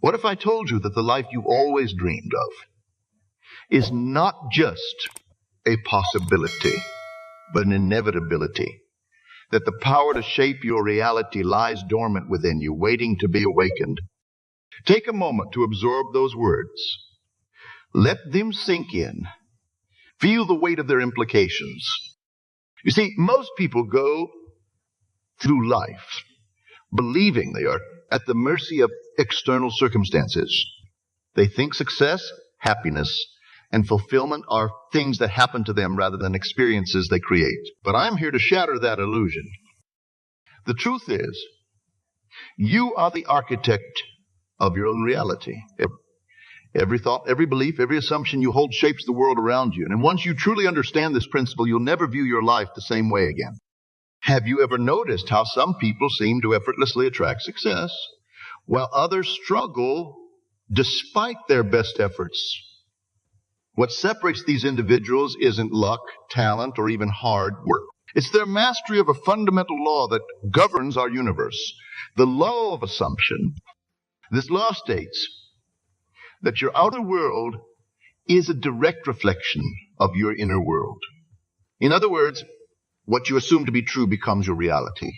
What if I told you that the life you've always dreamed of is not just a possibility, but an inevitability? That the power to shape your reality lies dormant within you, waiting to be awakened. Take a moment to absorb those words. Let them sink in. Feel the weight of their implications. You see, most people go through life believing they are at the mercy of external circumstances. They think success, happiness, and fulfillment are things that happen to them rather than experiences they create. But I'm here to shatter that illusion. The truth is, you are the architect of your own reality. Every thought, every belief, every assumption you hold shapes the world around you. And once you truly understand this principle, you'll never view your life the same way again. Have you ever noticed how some people seem to effortlessly attract success, while others struggle despite their best efforts? What separates these individuals isn't luck, talent, or even hard work. It's their mastery of a fundamental law that governs our universe, the law of assumption. This law states that your outer world is a direct reflection of your inner world. In other words, what you assume to be true becomes your reality.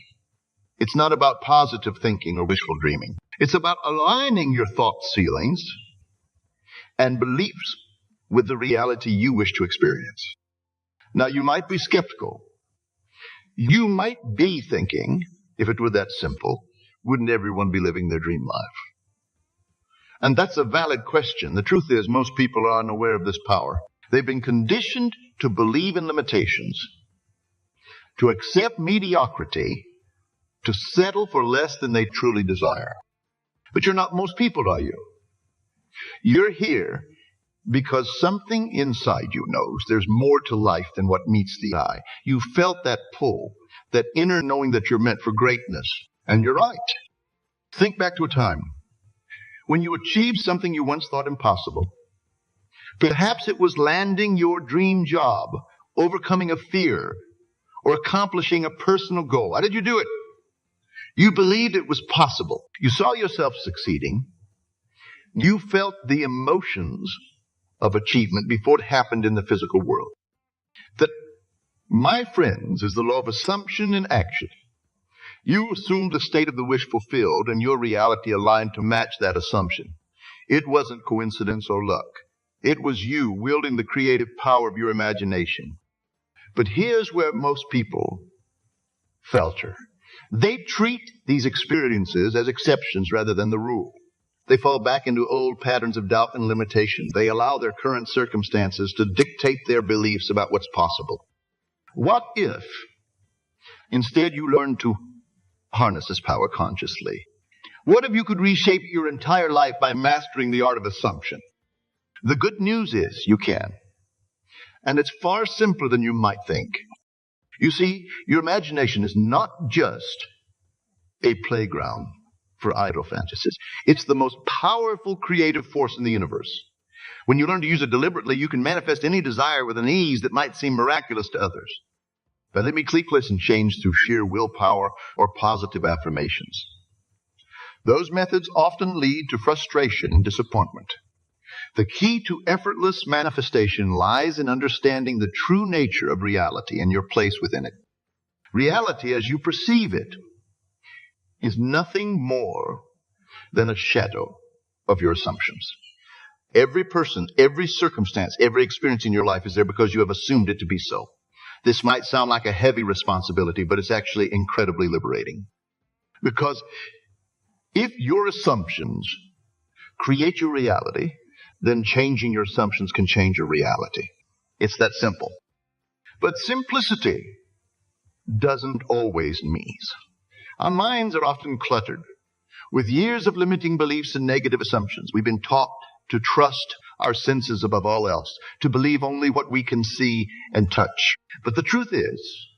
It's not about positive thinking or wishful dreaming. It's about aligning your thoughts, feelings, and beliefs with the reality you wish to experience. Now, you might be skeptical. You might be thinking, if it were that simple, wouldn't everyone be living their dream life? And that's a valid question. The truth is, most people are unaware of this power. They've been conditioned to believe in limitations, to accept mediocrity, to settle for less than they truly desire. But you're not most people, are you? You're here because something inside you knows there's more to life than what meets the eye. You felt that pull, that inner knowing that you're meant for greatness. And you're right. Think back to a time when you achieved something you once thought impossible. Perhaps it was landing your dream job, overcoming a fear, or accomplishing a personal goal. How did you do it? You believed it was possible. You saw yourself succeeding. You felt the emotions of achievement before it happened in the physical world. That, my friends, is the law of assumption and action. You assumed the state of the wish fulfilled, and your reality aligned to match that assumption. It wasn't coincidence or luck. It was you wielding the creative power of your imagination. But here's where most people falter. They treat these experiences as exceptions rather than the rule. They fall back into old patterns of doubt and limitation. They allow their current circumstances to dictate their beliefs about what's possible. What if instead you learn to harness this power consciously? What if you could reshape your entire life by mastering the art of assumption? The good news is you can. And it's far simpler than you might think. You see, your imagination is not just a playground for idle fantasies. It's the most powerful creative force in the universe. When you learn to use it deliberately, you can manifest any desire with an ease that might seem miraculous to others. But let me listen, change through sheer willpower or positive affirmations. Those methods often lead to frustration and disappointment. The key to effortless manifestation lies in understanding the true nature of reality and your place within it. Reality, as you perceive it, is nothing more than a shadow of your assumptions. Every person, every circumstance, every experience in your life is there because you have assumed it to be so. This might sound like a heavy responsibility, but it's actually incredibly liberating. Because if your assumptions create your reality, then changing your assumptions can change your reality. It's that simple. But simplicity doesn't always mean. Our minds are often cluttered with years of limiting beliefs and negative assumptions. We've been taught to trust our senses above all else, to believe only what we can see and touch. But the truth is,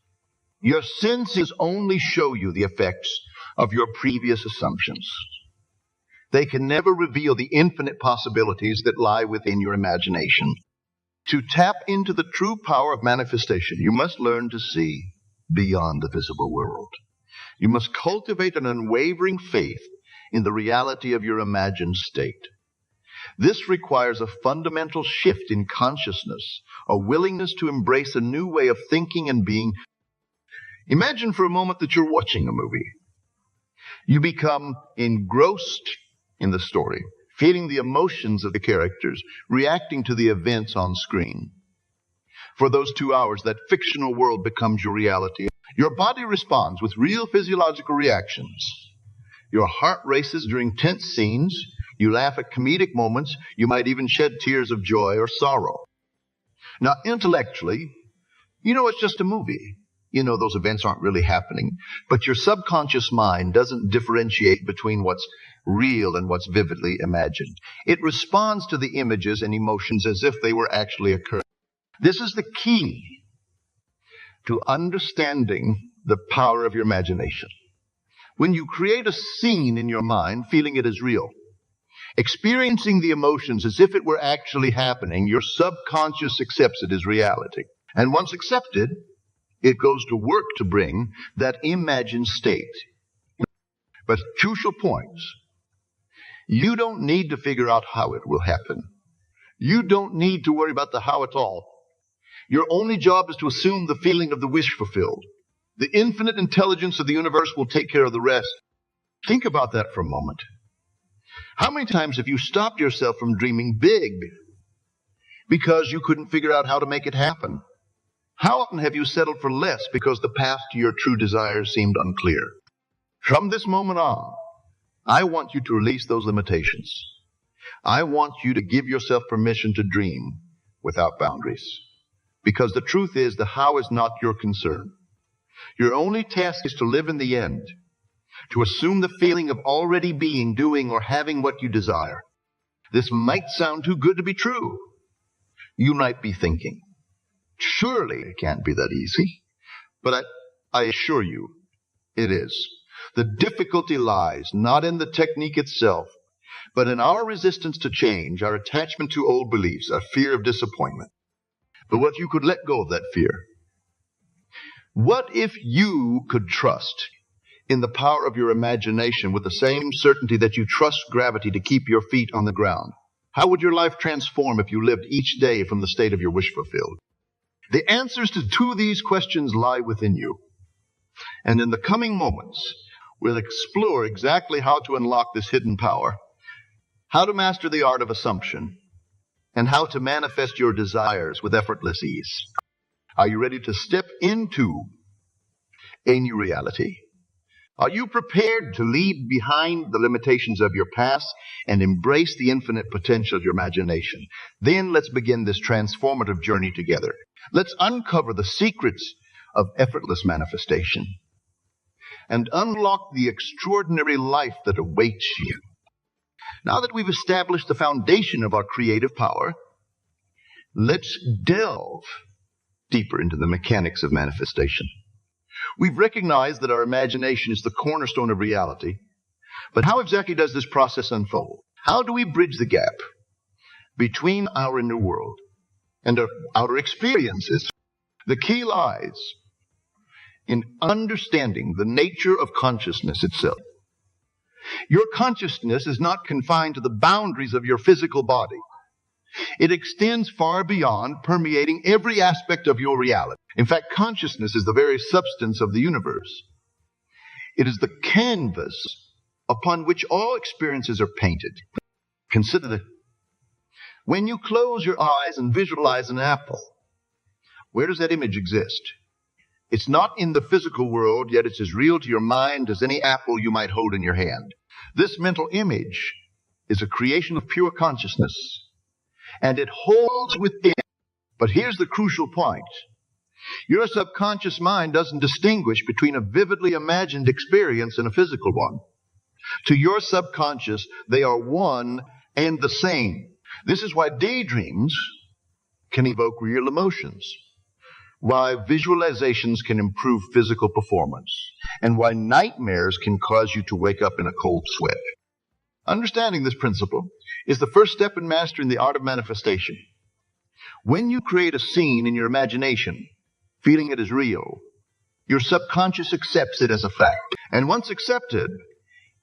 your senses only show you the effects of your previous assumptions. They can never reveal the infinite possibilities that lie within your imagination. To tap into the true power of manifestation, you must learn to see beyond the visible world. You must cultivate an unwavering faith in the reality of your imagined state. This requires a fundamental shift in consciousness, a willingness to embrace a new way of thinking and being. Imagine for a moment that you're watching a movie. You become engrossed in the story, feeling the emotions of the characters, reacting to the events on screen. For those 2 hours, that fictional world becomes your reality. Your body responds with real physiological reactions. Your heart races during tense scenes. You laugh at comedic moments. You might even shed tears of joy or sorrow. Now, intellectually, you know it's just a movie. You know those events aren't really happening. But your subconscious mind doesn't differentiate between what's real and what's vividly imagined. It responds to the images and emotions as if they were actually occurring. This is the key to understanding the power of your imagination. When you create a scene in your mind, feeling it as real, experiencing the emotions as if it were actually happening, your subconscious accepts it as reality. And once accepted, it goes to work to bring that imagined state. But crucial points. You don't need to figure out how it will happen. You don't need to worry about the how at all. Your only job is to assume the feeling of the wish fulfilled. The infinite intelligence of the universe will take care of the rest. Think about that for a moment. How many times have you stopped yourself from dreaming big because you couldn't figure out how to make it happen? How often have you settled for less because the path to your true desires seemed unclear? From this moment on, I want you to release those limitations. I want you to give yourself permission to dream without boundaries. Because the truth is, the how is not your concern. Your only task is to live in the end, to assume the feeling of already being, doing, or having what you desire. This might sound too good to be true. You might be thinking, surely it can't be that easy. But I assure you, it is. The difficulty lies not in the technique itself, but in our resistance to change, our attachment to old beliefs, our fear of disappointment. But what if you could let go of that fear? What if you could trust in the power of your imagination with the same certainty that you trust gravity to keep your feet on the ground? How would your life transform if you lived each day from the state of your wish fulfilled? The answers to two of these questions lie within you. And in the coming moments, we'll explore exactly how to unlock this hidden power, how to master the art of assumption, and how to manifest your desires with effortless ease. Are you ready to step into a new reality? Are you prepared to leave behind the limitations of your past and embrace the infinite potential of your imagination? Then let's begin this transformative journey together. Let's uncover the secrets of effortless manifestation and unlock the extraordinary life that awaits you. Now that we've established the foundation of our creative power, let's delve deeper into the mechanics of manifestation. We've recognized that our imagination is the cornerstone of reality, but how exactly does this process unfold? How do we bridge the gap between our inner world and our outer experiences? The key lies in understanding the nature of consciousness itself. Your consciousness is not confined to the boundaries of your physical body. It extends far beyond, permeating every aspect of your reality. In fact, consciousness is the very substance of the universe. It is the canvas upon which all experiences are painted. Consider that when you close your eyes and visualize an apple, where does that image exist? It's not in the physical world, yet it's as real to your mind as any apple you might hold in your hand. This mental image is a creation of pure consciousness, and it holds within. But here's the crucial point. Your subconscious mind doesn't distinguish between a vividly imagined experience and a physical one. To your subconscious, they are one and the same. This is why daydreams can evoke real emotions, why visualizations can improve physical performance, and why nightmares can cause you to wake up in a cold sweat. Understanding this principle is the first step in mastering the art of manifestation. When you create a scene in your imagination, feeling it as real, your subconscious accepts it as a fact. And once accepted,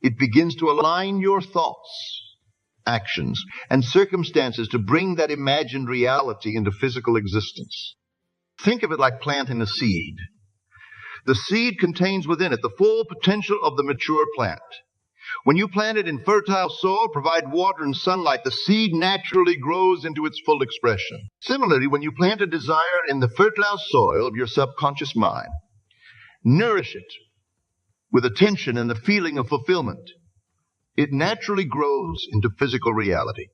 It begins to align your thoughts, actions, and circumstances to bring that imagined reality into physical existence. Think of it like planting a seed. The seed contains within it the full potential of the mature plant. When you plant it in fertile soil, provide water and sunlight, the seed naturally grows into its full expression. Similarly, when you plant a desire in the fertile soil of your subconscious mind, nourish it with attention and the feeling of fulfillment, it naturally grows into physical reality.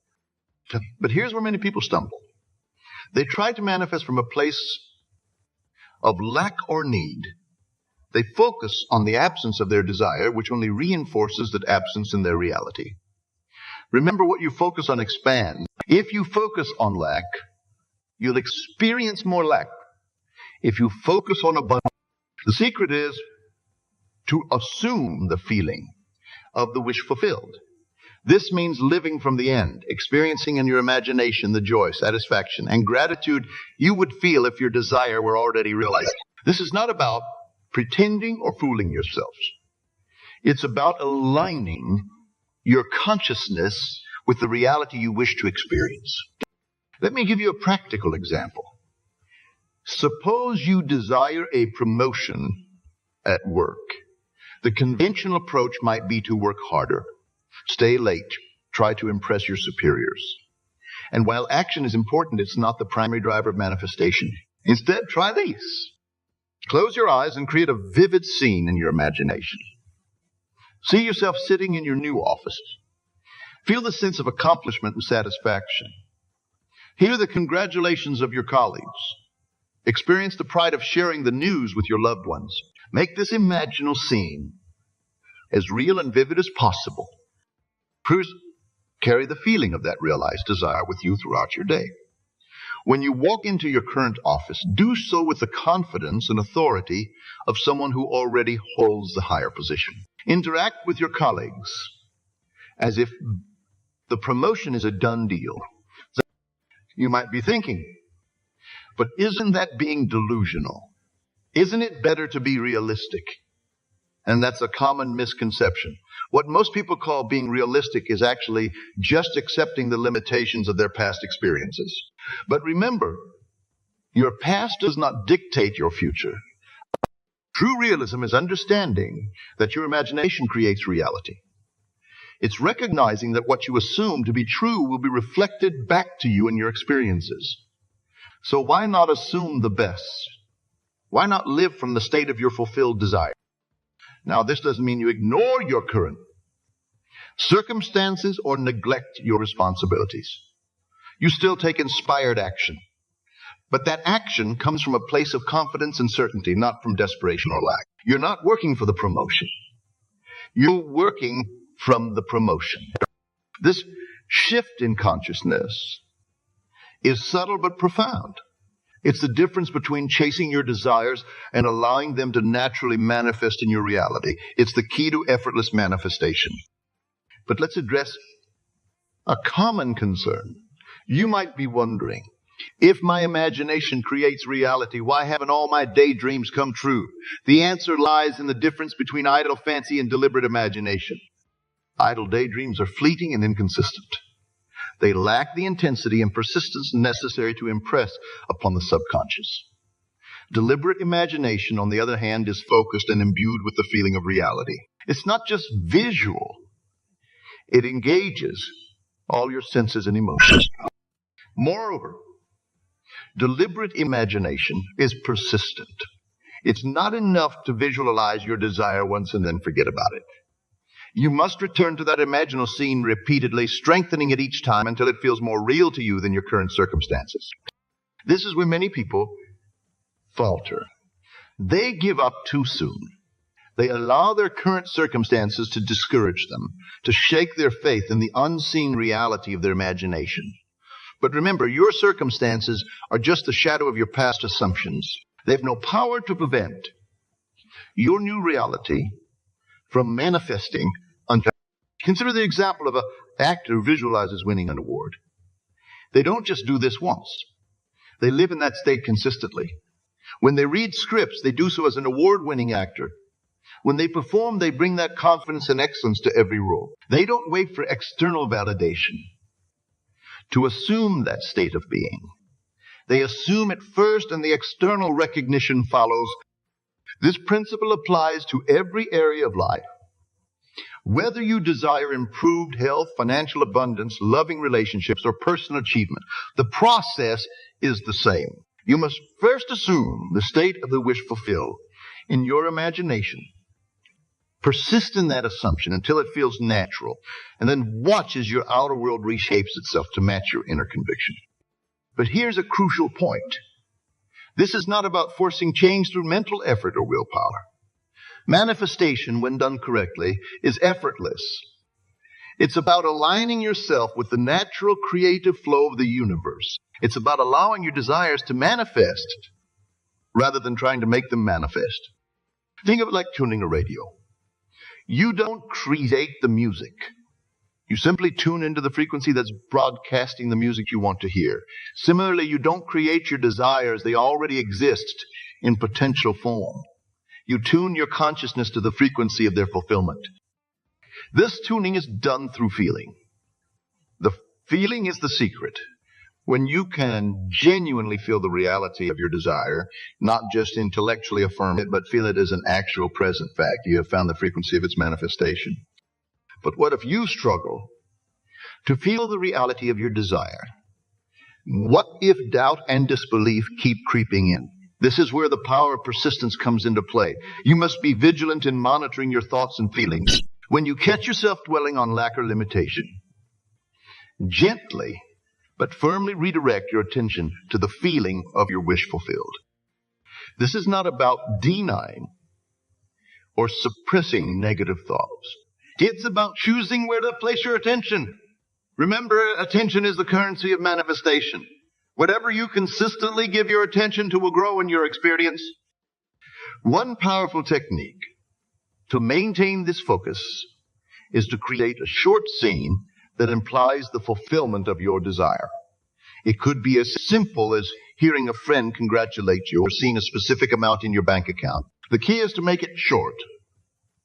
But here's where many people stumble. They try to manifest from a place of lack or need. They focus on the absence of their desire, which only reinforces that absence in their reality. Remember, what you focus on expands. If you focus on lack, you'll experience more lack. If you focus on abundance, the secret is to assume the feeling of the wish fulfilled. This means living from the end, experiencing in your imagination the joy, satisfaction, and gratitude you would feel if your desire were already realized. This is not about pretending or fooling yourselves. It's about aligning your consciousness with the reality you wish to experience. Let me give you a practical example. Suppose you desire a promotion at work. The conventional approach might be to work harder, stay late, try to impress your superiors. And while action is important, it's not the primary driver of manifestation. Instead, try these. Close your eyes and create a vivid scene in your imagination. See yourself sitting in your new office. Feel the sense of accomplishment and satisfaction. Hear the congratulations of your colleagues. Experience the pride of sharing the news with your loved ones. Make this imaginal scene as real and vivid as possible. Carry the feeling of that realized desire with you throughout your day. When you walk into your current office, do so with the confidence and authority of someone who already holds the higher position. Interact with your colleagues as if the promotion is a done deal. You might be thinking, but isn't that being delusional? Isn't it better to be realistic? And that's a common misconception. What most people call being realistic is actually just accepting the limitations of their past experiences. But remember, your past does not dictate your future. True realism is understanding that your imagination creates reality. It's recognizing that what you assume to be true will be reflected back to you in your experiences. So why not assume the best? Why not live from the state of your fulfilled desire? Now, this doesn't mean you ignore your current circumstances or neglect your responsibilities. You still take inspired action. But that action comes from a place of confidence and certainty, not from desperation or lack. You're not working for the promotion. You're working from the promotion. This shift in consciousness is subtle but profound. It's the difference between chasing your desires and allowing them to naturally manifest in your reality. It's the key to effortless manifestation. But let's address a common concern. You might be wondering, if my imagination creates reality, why haven't all my daydreams come true? The answer lies in the difference between idle fancy and deliberate imagination. Idle daydreams are fleeting and inconsistent. They lack the intensity and persistence necessary to impress upon the subconscious. Deliberate imagination, on the other hand, is focused and imbued with the feeling of reality. It's not just visual. It engages all your senses and emotions. Moreover, deliberate imagination is persistent. It's not enough to visualize your desire once and then forget about it. You must return to that imaginal scene repeatedly, strengthening it each time until it feels more real to you than your current circumstances. This is where many people falter. They give up too soon. They allow their current circumstances to discourage them, to shake their faith in the unseen reality of their imagination. But remember, your circumstances are just the shadow of your past assumptions. They have no power to prevent your new reality from manifesting unto. Consider the example of an actor who visualizes winning an award. They don't just do this once. They live in that state consistently. When they read scripts, they do so as an award-winning actor. When they perform, they bring that confidence and excellence to every role. They don't wait for external validation to assume that state of being. They assume it first, and the external recognition follows. This principle applies to every area of life. Whether you desire improved health, financial abundance, loving relationships, or personal achievement, the process is the same. You must first assume the state of the wish fulfilled in your imagination. Persist in that assumption until it feels natural, and then watch as your outer world reshapes itself to match your inner conviction. But here's a crucial point. This is not about forcing change through mental effort or willpower. Manifestation, when done correctly, is effortless. It's about aligning yourself with the natural creative flow of the universe. It's about allowing your desires to manifest rather than trying to make them manifest. Think of it like tuning a radio. You don't create the music. You simply tune into the frequency that's broadcasting the music you want to hear. Similarly, you don't create your desires. They already exist in potential form. You tune your consciousness to the frequency of their fulfillment. This tuning is done through feeling. The feeling is the secret. When you can genuinely feel the reality of your desire, not just intellectually affirm it, but feel it as an actual present fact, you have found the frequency of its manifestation. But what if you struggle to feel the reality of your desire? What if doubt and disbelief keep creeping in? This is where the power of persistence comes into play. You must be vigilant in monitoring your thoughts and feelings. When you catch yourself dwelling on lack or limitation, gently but firmly redirect your attention to the feeling of your wish fulfilled. This is not about denying or suppressing negative thoughts. It's about choosing where to place your attention. Remember, attention is the currency of manifestation. Whatever you consistently give your attention to will grow in your experience. One powerful technique to maintain this focus is to create a short scene that implies the fulfillment of your desire. It could be as simple as hearing a friend congratulate you or seeing a specific amount in your bank account. The key is to make it short,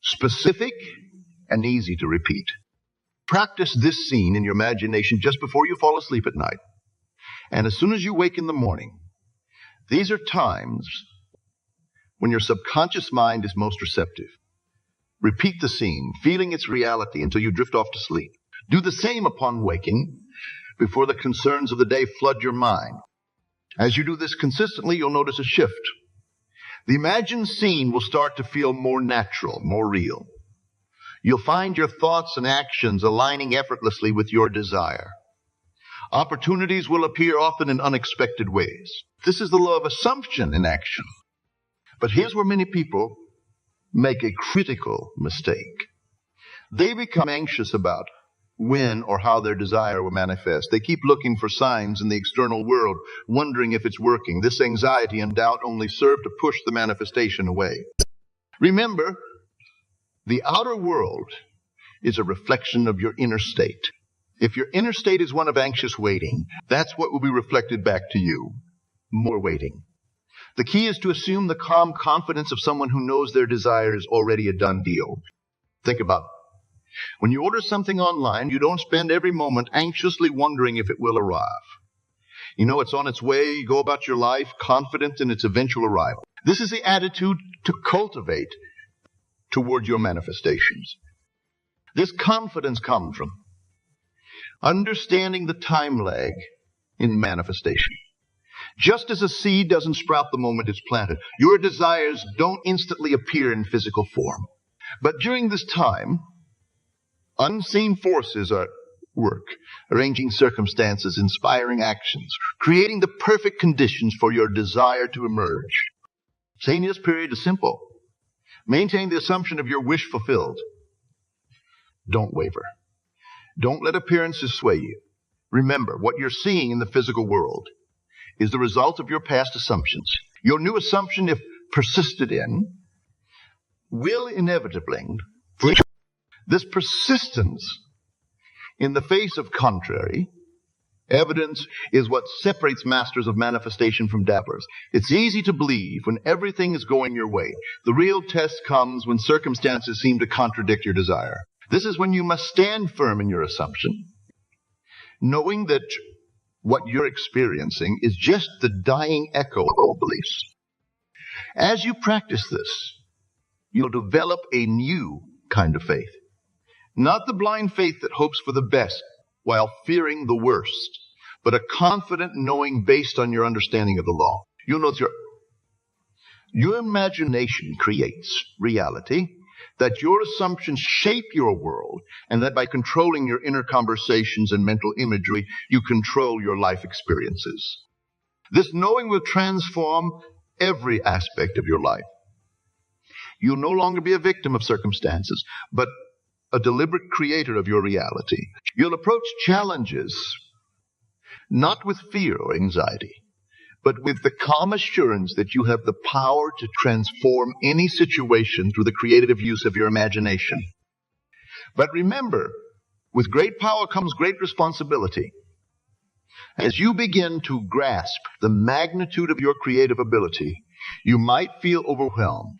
specific, and easy to repeat. Practice this scene in your imagination just before you fall asleep at night. And as soon as you wake in the morning, these are times when your subconscious mind is most receptive. Repeat the scene, feeling its reality until you drift off to sleep. Do the same upon waking, before the concerns of the day flood your mind. As you do this consistently, you'll notice a shift. The imagined scene will start to feel more natural, more real. You'll find your thoughts and actions aligning effortlessly with your desire. Opportunities will appear often in unexpected ways. This is the law of assumption in action. But here's where many people make a critical mistake. They become anxious about when or how their desire will manifest. They keep looking for signs in the external world, wondering if it's working. This anxiety and doubt only serve to push the manifestation away. Remember, the outer world is a reflection of your inner state. If your inner state is one of anxious waiting, that's what will be reflected back to you. More waiting. The key is to assume the calm confidence of someone who knows their desire is already a done deal. Think about it. When you order something online, you don't spend every moment anxiously wondering if it will arrive. You know it's on its way. You go about your life confident in its eventual arrival. This is the attitude to cultivate toward your manifestations. This confidence comes from understanding the time lag in manifestation. Just as a seed doesn't sprout the moment it's planted, your desires don't instantly appear in physical form. But during this time, unseen forces are at work, arranging circumstances, inspiring actions, creating the perfect conditions for your desire to emerge. Saying this period is simple. Maintain the assumption of your wish fulfilled. Don't waver. Don't let appearances sway you. Remember, what you're seeing in the physical world is the result of your past assumptions. Your new assumption, if persisted in, will inevitably bring this persistence in the face of contrary Evidence is what separates masters of manifestation from dabblers. It's easy to believe when everything is going your way. The real test comes when circumstances seem to contradict your desire. This is when you must stand firm in your assumption, knowing that what you're experiencing is just the dying echo of old beliefs. As you practice this, you'll develop a new kind of faith. Not the blind faith that hopes for the best while fearing the worst, but a confident knowing based on your understanding of the law. You'll notice your imagination creates reality, that your assumptions shape your world, and that by controlling your inner conversations and mental imagery, you control your life experiences. This knowing will transform every aspect of your life. You'll no longer be a victim of circumstances, but a deliberate creator of your reality. You'll approach challenges not with fear or anxiety, but with the calm assurance that you have the power to transform any situation through the creative use of your imagination. But remember, with great power comes great responsibility. As you begin to grasp the magnitude of your creative ability, you might feel overwhelmed.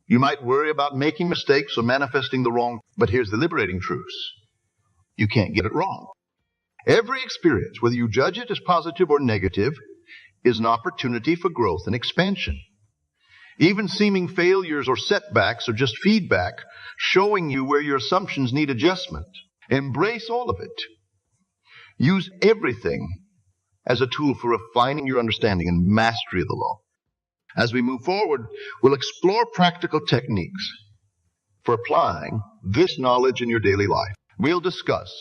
You might worry about making mistakes or manifesting the wrong, but here's the liberating truth. You can't get it wrong. Every experience, whether you judge it as positive or negative, is an opportunity for growth and expansion. Even seeming failures or setbacks are just feedback, showing you where your assumptions need adjustment. Embrace all of it. Use everything as a tool for refining your understanding and mastery of the law. As we move forward, we'll explore practical techniques for applying this knowledge in your daily life. We'll discuss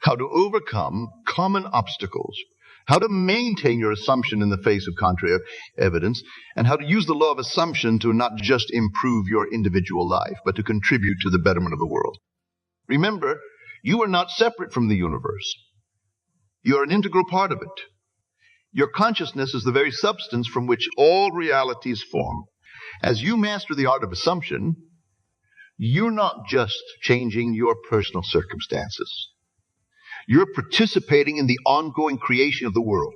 how to overcome common obstacles, how to maintain your assumption in the face of contrary evidence, and how to use the law of assumption to not just improve your individual life, but to contribute to the betterment of the world. Remember, you are not separate from the universe. You are an integral part of it. Your consciousness is the very substance from which all realities form. As you master the art of assumption, you're not just changing your personal circumstances. You're participating in the ongoing creation of the world.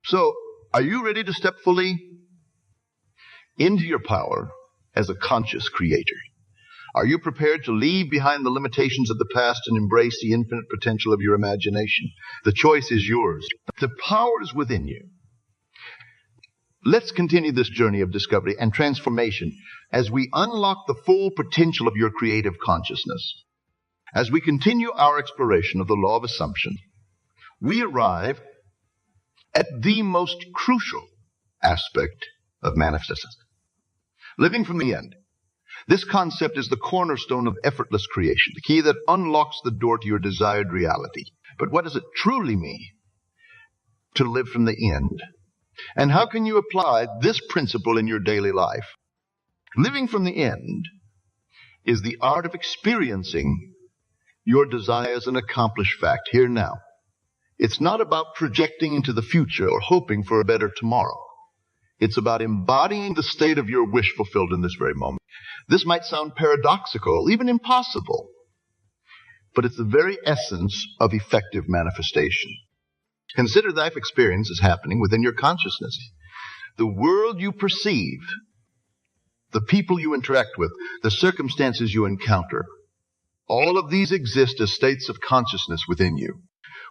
So, are you ready to step fully into your power as a conscious creator? Are you prepared to leave behind the limitations of the past and embrace the infinite potential of your imagination? The choice is yours. The power is within you. Let's continue this journey of discovery and transformation as we unlock the full potential of your creative consciousness. As we continue our exploration of the law of assumption, we arrive at the most crucial aspect of manifestation. Living from the end. This concept is the cornerstone of effortless creation, the key that unlocks the door to your desired reality. But what does it truly mean to live from the end? And how can you apply this principle in your daily life? Living from the end is the art of experiencing your desire as an accomplished fact here now. It's not about projecting into the future or hoping for a better tomorrow. It's about embodying the state of your wish fulfilled in this very moment. This might sound paradoxical, even impossible, but it's the very essence of effective manifestation. Consider life experience as happening within your consciousness. The world you perceive, the people you interact with, the circumstances you encounter, all of these exist as states of consciousness within you.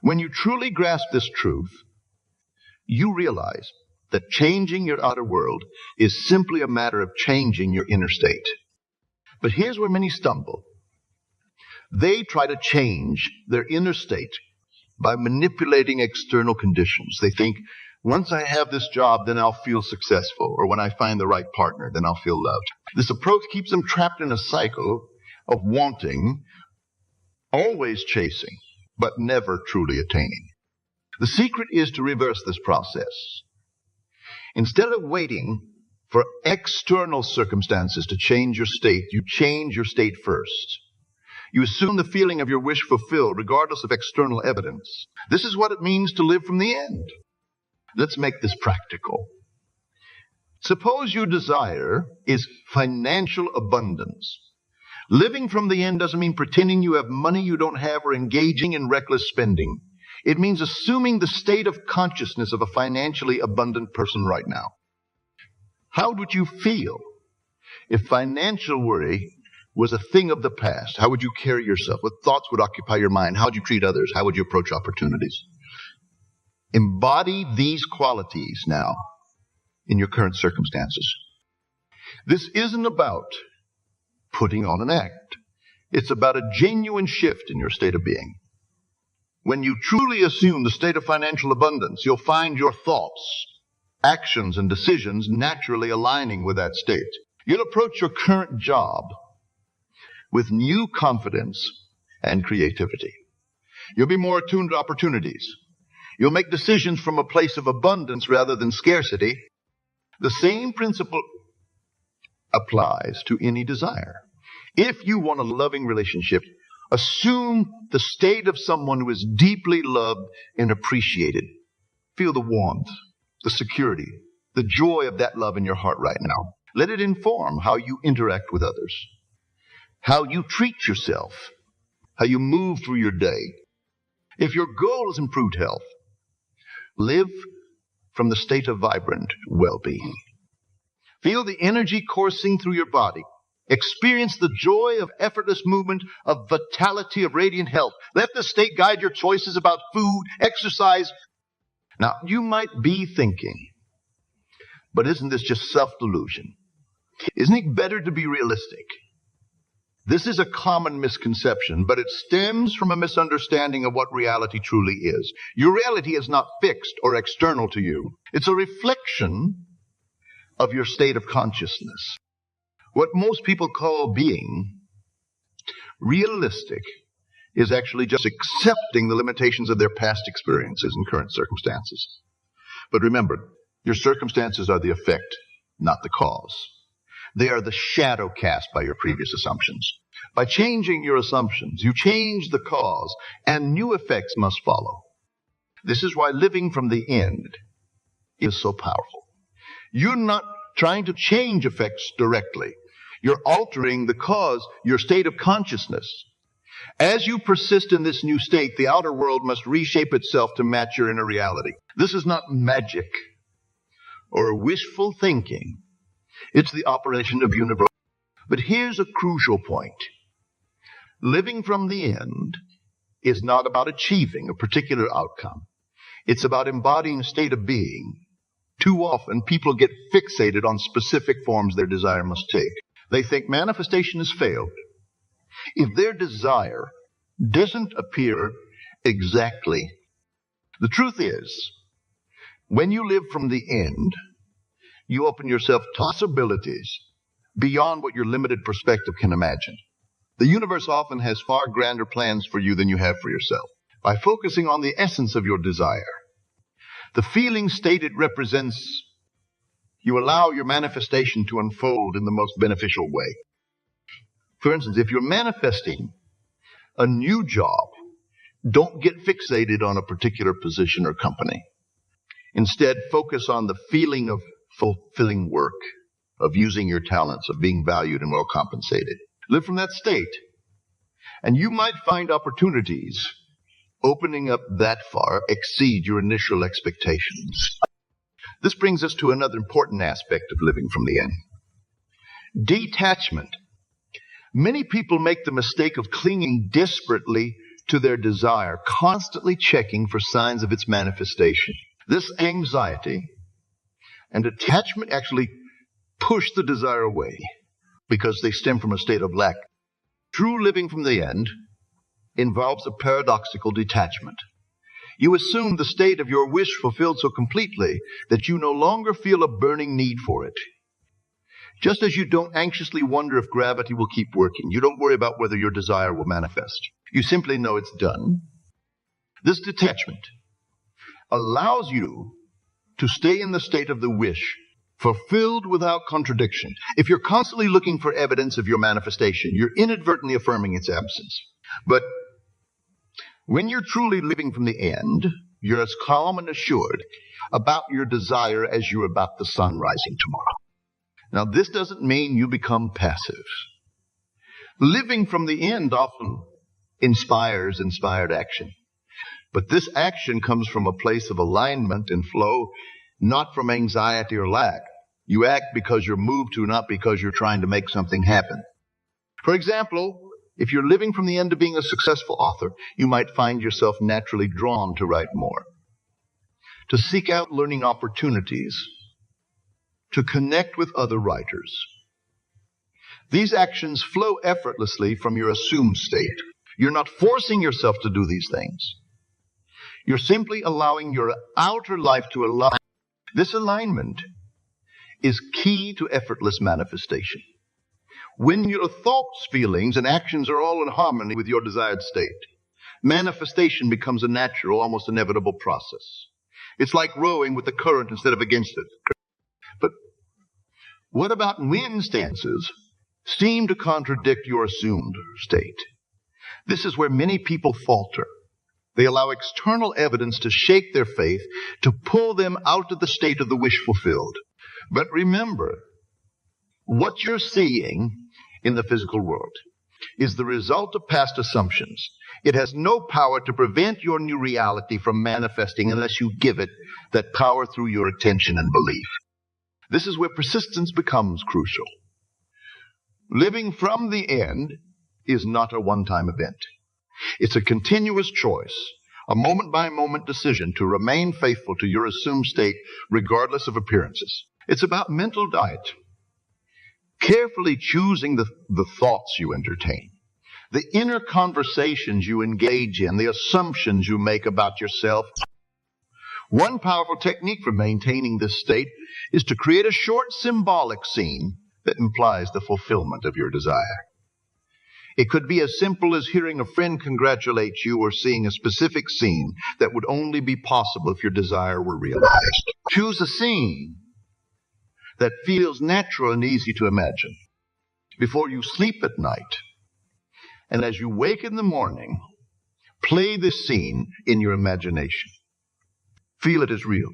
When you truly grasp this truth, you realize that changing your outer world is simply a matter of changing your inner state. But here's where many stumble. They try to change their inner state by manipulating external conditions. They think, once I have this job, then I'll feel successful. Or when I find the right partner, then I'll feel loved. This approach keeps them trapped in a cycle of wanting, always chasing, but never truly attaining. The secret is to reverse this process. Instead of waiting for external circumstances to change your state, you change your state first. You assume the feeling of your wish fulfilled, regardless of external evidence. This is what it means to live from the end. Let's make this practical. Suppose your desire is financial abundance. Living from the end doesn't mean pretending you have money you don't have or engaging in reckless spending. It means assuming the state of consciousness of a financially abundant person right now. How would you feel if financial worry was a thing of the past? How would you carry yourself? What thoughts would occupy your mind? How would you treat others? How would you approach opportunities? Embody these qualities now in your current circumstances. This isn't about putting on an act. It's about a genuine shift in your state of being. When you truly assume the state of financial abundance, you'll find your thoughts, actions, and decisions naturally aligning with that state. You'll approach your current job with new confidence and creativity. You'll be more attuned to opportunities. You'll make decisions from a place of abundance rather than scarcity. The same principle applies to any desire. If you want a loving relationship, assume the state of someone who is deeply loved and appreciated. Feel the warmth, the security, the joy of that love in your heart right now. Let it inform how you interact with others, how you treat yourself, how you move through your day. If your goal is improved health, live from the state of vibrant well-being. Feel the energy coursing through your body. Experience the joy of effortless movement, of vitality, of radiant health. Let the state guide your choices about food, exercise. Now, you might be thinking, but isn't this just self-delusion? Isn't it better to be realistic? This is a common misconception, but it stems from a misunderstanding of what reality truly is. Your reality is not fixed or external to you. It's a reflection of your state of consciousness. What most people call being realistic is actually just accepting the limitations of their past experiences and current circumstances. But remember, your circumstances are the effect, not the cause. They are the shadow cast by your previous assumptions. By changing your assumptions, you change the cause, and new effects must follow. This is why living from the end is so powerful. You're not trying to change effects directly. You're altering the cause, your state of consciousness. As you persist in this new state, the outer world must reshape itself to match your inner reality. This is not magic or wishful thinking. It's the operation of universal. But here's a crucial point. Living from the end is not about achieving a particular outcome. It's about embodying a state of being. Too often, people get fixated on specific forms their desire must take. They think manifestation has failed if their desire doesn't appear exactly. The truth is, when you live from the end, you open yourself to possibilities beyond what your limited perspective can imagine. The universe often has far grander plans for you than you have for yourself. By focusing on the essence of your desire, the feeling state it represents, you allow your manifestation to unfold in the most beneficial way. For instance, if you're manifesting a new job, don't get fixated on a particular position or company. Instead, focus on the feeling of fulfilling work, of using your talents, of being valued and well compensated. Live from that state, and you might find opportunities opening up that far exceed your initial expectations. This brings us to another important aspect of living from the end. Detachment. Many people make the mistake of clinging desperately to their desire, constantly checking for signs of its manifestation. This anxiety and attachment actually push the desire away because they stem from a state of lack. True living from the end involves a paradoxical detachment. You assume the state of your wish fulfilled so completely that you no longer feel a burning need for it. Just as you don't anxiously wonder if gravity will keep working, you don't worry about whether your desire will manifest. You simply know it's done. This detachment allows you to stay in the state of the wish, fulfilled without contradiction. If you're constantly looking for evidence of your manifestation, you're inadvertently affirming its absence. But when you're truly living from the end, you're as calm and assured about your desire as you're about the sun rising tomorrow. Now, this doesn't mean you become passive. Living from the end often inspires inspired action. But this action comes from a place of alignment and flow, not from anxiety or lack. You act because you're moved to, not because you're trying to make something happen. For example, if you're living from the end of being a successful author, you might find yourself naturally drawn to write more, to seek out learning opportunities, to connect with other writers. These actions flow effortlessly from your assumed state. You're not forcing yourself to do these things. You're simply allowing your outer life to align. This alignment is key to effortless manifestation. When your thoughts, feelings, and actions are all in harmony with your desired state, manifestation becomes a natural, almost inevitable process. It's like rowing with the current instead of against it. But what about when stances seem to contradict your assumed state? This is where many people falter. They allow external evidence to shake their faith, to pull them out of the state of the wish fulfilled. But remember, what you're seeing in the physical world is the result of past assumptions. It has no power to prevent your new reality from manifesting unless you give it that power through your attention and belief. This is where persistence becomes crucial. Living from the end is not a one-time event. It's a continuous choice, a moment-by-moment decision to remain faithful to your assumed state regardless of appearances. It's about mental diet, carefully choosing the thoughts you entertain, the inner conversations you engage in, the assumptions you make about yourself. One powerful technique for maintaining this state is to create a short symbolic scene that implies the fulfillment of your desire. It could be as simple as hearing a friend congratulate you or seeing a specific scene that would only be possible if your desire were realized. Choose a scene that feels natural and easy to imagine before you sleep at night. And as you wake in the morning, play this scene in your imagination. Feel it as real.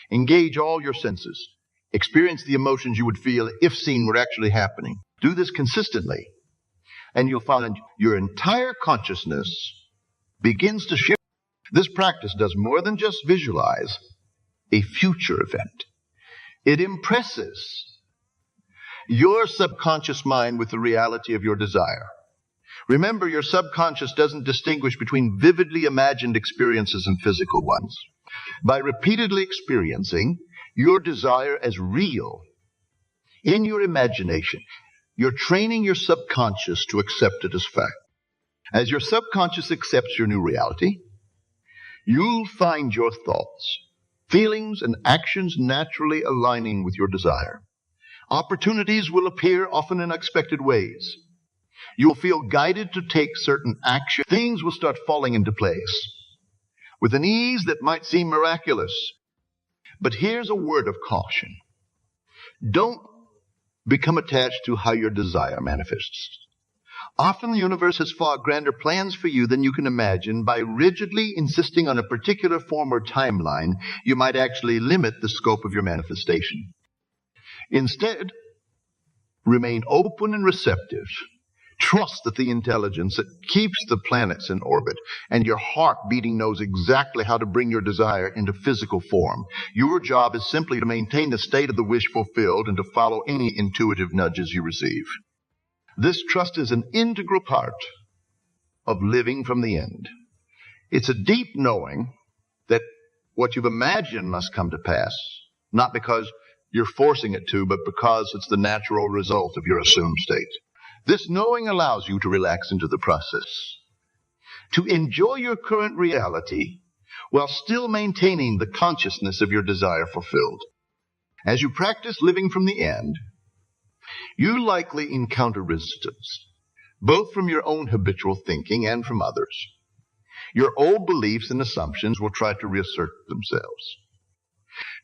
Engage all your senses. Experience the emotions you would feel if scene were actually happening. Do this consistently, and you'll find your entire consciousness begins to shift. This practice does more than just visualize a future event. It impresses your subconscious mind with the reality of your desire. Remember, your subconscious doesn't distinguish between vividly imagined experiences and physical ones. By repeatedly experiencing your desire as real in your imagination, you're training your subconscious to accept it as fact. As your subconscious accepts your new reality, you'll find your thoughts, feelings, and actions naturally aligning with your desire. Opportunities will appear, often in unexpected ways. You'll feel guided to take certain action. Things will start falling into place with an ease that might seem miraculous. But here's a word of caution. Don't become attached to how your desire manifests. Often the universe has far grander plans for you than you can imagine. By rigidly insisting on a particular form or timeline, you might actually limit the scope of your manifestation. Instead, remain open and receptive. Trust that the intelligence that keeps the planets in orbit and your heart beating knows exactly how to bring your desire into physical form. Your job is simply to maintain the state of the wish fulfilled and to follow any intuitive nudges you receive. This trust is an integral part of living from the end. It's a deep knowing that what you've imagined must come to pass, not because you're forcing it to, but because it's the natural result of your assumed state. This knowing allows you to relax into the process, to enjoy your current reality while still maintaining the consciousness of your desire fulfilled. As you practice living from the end, you likely encounter resistance, both from your own habitual thinking and from others. Your old beliefs and assumptions will try to reassert themselves.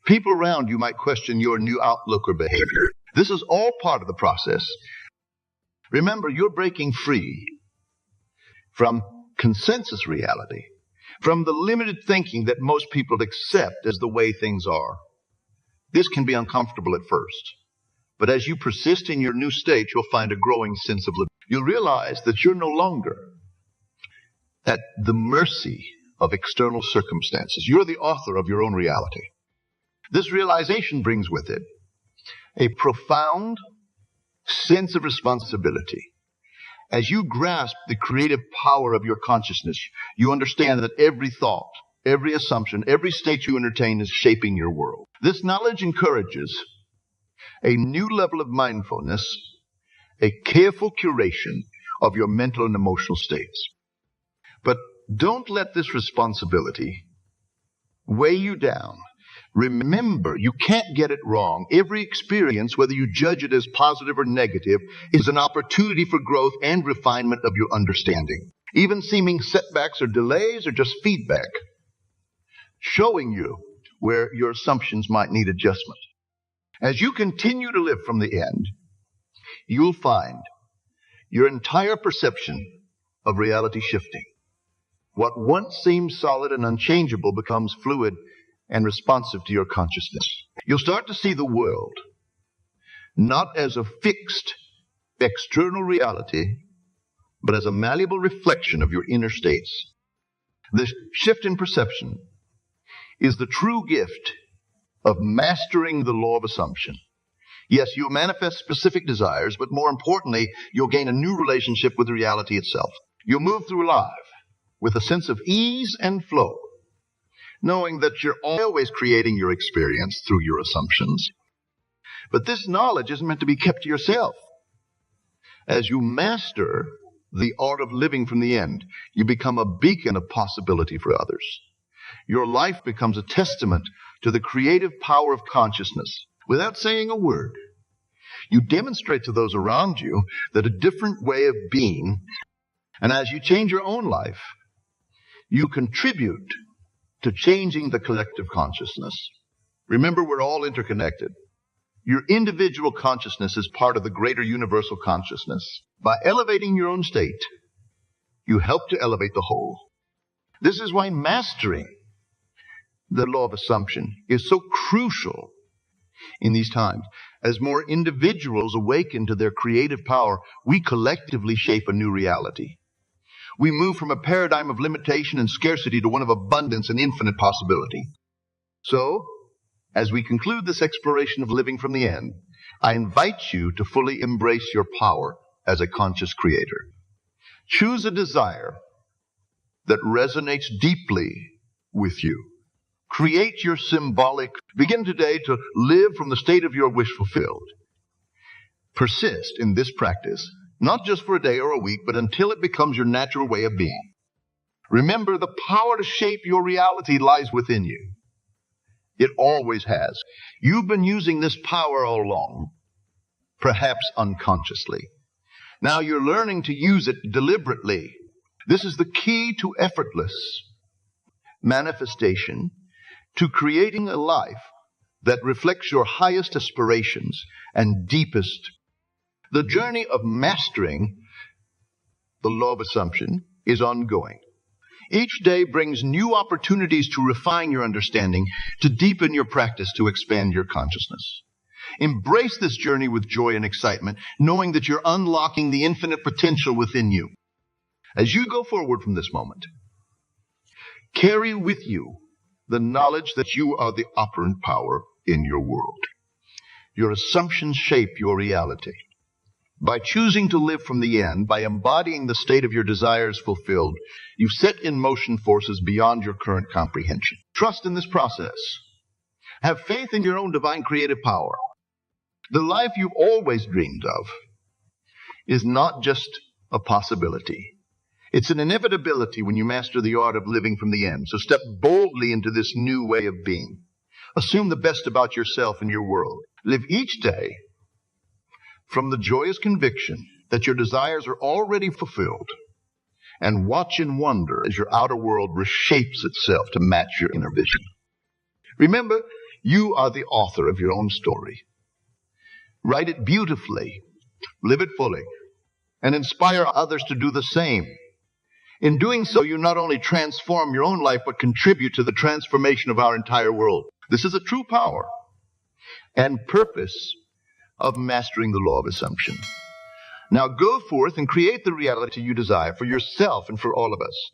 People around you might question your new outlook or behavior. This is all part of the process. Remember, you're breaking free from consensus reality, from the limited thinking that most people accept as the way things are. This can be uncomfortable at first, but as you persist in your new state, you'll find a growing sense of liberty. You'll realize that you're no longer at the mercy of external circumstances. You're the author of your own reality. This realization brings with it a profound sense of responsibility. As you grasp the creative power of your consciousness, you understand that every thought, every assumption, every state you entertain is shaping your world. This knowledge encourages a new level of mindfulness, a careful curation of your mental and emotional states. But don't let this responsibility weigh you down. Remember, you can't get it wrong. Every experience, whether you judge it as positive or negative, is an opportunity for growth and refinement of your understanding. Even seeming setbacks or delays are just feedback, showing you where your assumptions might need adjustment. As you continue to live from the end, you'll find your entire perception of reality shifting. What once seemed solid and unchangeable becomes fluid and responsive to your consciousness. You'll start to see the world not as a fixed external reality, but as a malleable reflection of your inner states. This shift in perception is the true gift of mastering the law of assumption. Yes, you'll manifest specific desires, but more importantly, you'll gain a new relationship with reality itself. You'll move through life with a sense of ease and flow, knowing that you're always creating your experience through your assumptions. But this knowledge isn't meant to be kept to yourself. As you master the art of living from the end, you become a beacon of possibility for others. Your life becomes a testament to the creative power of consciousness. Without saying a word, you demonstrate to those around you that a different way of being, and as you change your own life, you contribute to changing the collective consciousness. Remember, we're all interconnected. Your individual consciousness is part of the greater universal consciousness. By elevating your own state, you help to elevate the whole. This is why mastering the law of assumption is so crucial in these times. As more individuals awaken to their creative power, we collectively shape a new reality. We move from a paradigm of limitation and scarcity to one of abundance and infinite possibility. So, as we conclude this exploration of living from the end, I invite you to fully embrace your power as a conscious creator. Choose a desire that resonates deeply with you. Create your symbolic. Begin today to live from the state of your wish fulfilled. Persist in this practice, not just for a day or a week, but until it becomes your natural way of being. Remember, the power to shape your reality lies within you. It always has. You've been using this power all along, perhaps unconsciously. Now you're learning to use it deliberately. This is the key to effortless manifestation, to creating a life that reflects your highest aspirations and deepest. The journey of mastering the law of assumption is ongoing. Each day brings new opportunities to refine your understanding, to deepen your practice, to expand your consciousness. Embrace this journey with joy and excitement, knowing that you're unlocking the infinite potential within you. As you go forward from this moment, carry with you the knowledge that you are the operant power in your world. Your assumptions shape your reality. By choosing to live from the end, by embodying the state of your desires fulfilled, you've set in motion forces beyond your current comprehension. Trust in this process. Have faith in your own divine creative power. The life you've always dreamed of is not just a possibility. It's an inevitability when you master the art of living from the end. So step boldly into this new way of being. Assume the best about yourself and your world. Live each day from the joyous conviction that your desires are already fulfilled, and watch in wonder as your outer world reshapes itself to match your inner vision. Remember, you are the author of your own story. Write it beautifully, live it fully, and inspire others to do the same. In doing so, you not only transform your own life, but contribute to the transformation of our entire world. This is a true power and purpose of mastering the law of assumption. Now go forth and create the reality you desire for yourself and for all of us.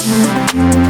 Manifestati.